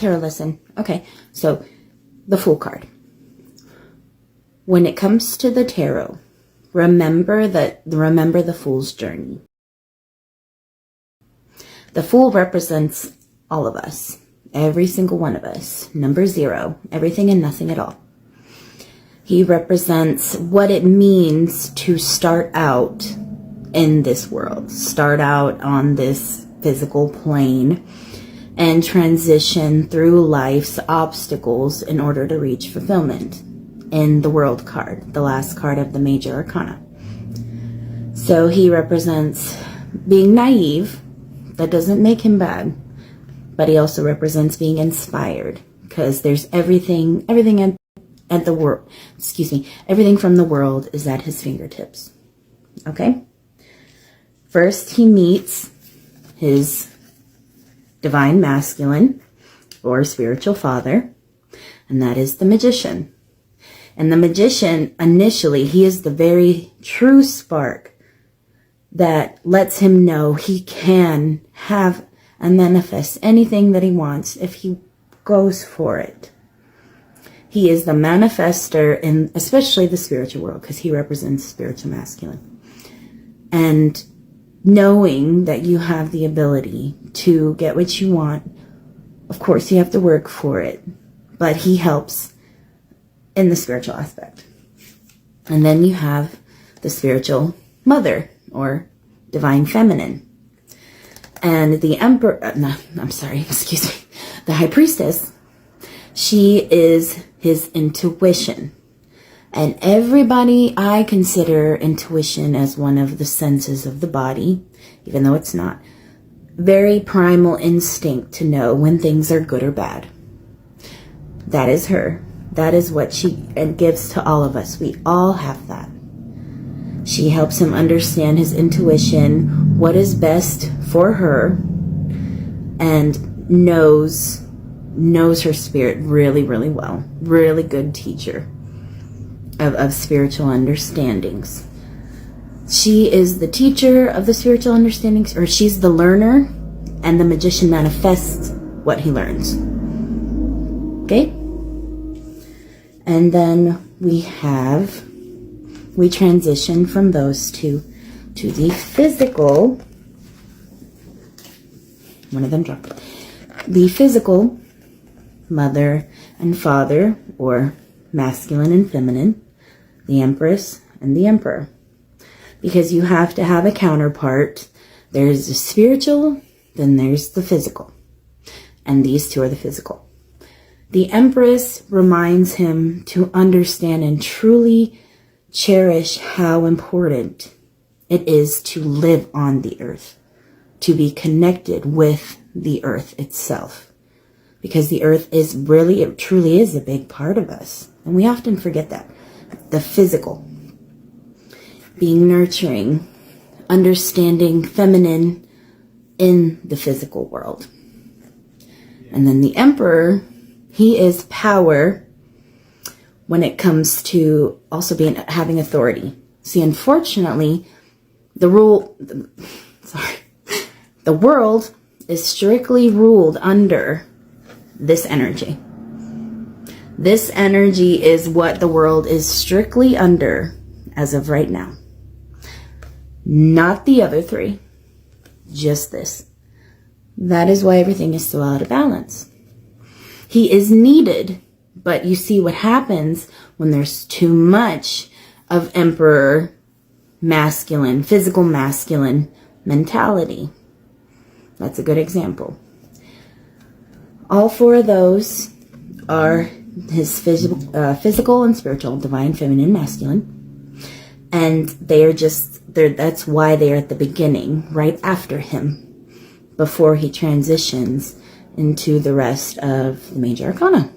tarot lesson. Okay, so the Fool card. When it comes to the tarot, remember the Fool's journey. The Fool represents all of us, every single one of us, number 0, everything and nothing at all. He represents what it means to start out in this world, start out on this physical plane, and transition through life's obstacles in order to reach fulfillment in the World card, the last card of the major arcana. So he represents being naive. That doesn't make him bad, but he also represents being inspired, because there's everything at the world, everything from the world is at his fingertips. Okay? First, he meets his divine masculine or spiritual father, and that is the Magician. And the Magician, initially, he is the very true spark that lets him know he can have and manifest anything that he wants if he goes for it. He is the manifester in especially the spiritual world, because he represents spiritual masculine. And knowing that you have the ability to get what you want, of course you have to work for it, but he helps in the spiritual aspect. And then you have the spiritual mother, or divine feminine. And the the high priestess, she is his intuition. And everybody, I consider intuition as one of the senses of the body, even though it's not. Very primal instinct to know when things are good or bad. That is her. That is what she gives to all of us. We all have that. She helps him understand his intuition, what is best for her, and knows her spirit really, really well. Really good teacher of spiritual understandings. She is the teacher of the spiritual understandings, or she's the learner, and the Magician manifests what he learns. Okay? And then we transition from those two to the physical. One of them dropped. The physical mother and father, or masculine and feminine, the Empress and the Emperor. Because you have to have a counterpart. There's the spiritual, then there's the physical. And these two are the physical. The Empress reminds him to understand and truly cherish how important it is to live on the earth, to be connected with the earth itself. Because the earth is really, it truly is a big part of us. And we often forget that. The physical. Being nurturing, understanding feminine in the physical world. And then the Emperor, he is power when it comes to also having authority. See, unfortunately, the world is strictly ruled under this energy. This energy is what the world is strictly under as of right now. Not the other three, just this. That is why everything is so out of balance. He is needed, but you see what happens when there's too much of Emperor masculine, physical masculine mentality. That's a good example. All four of those are his physical and spiritual, divine, feminine, masculine. And that's why they are at the beginning, right after him, before he transitions into the rest of the major arcana.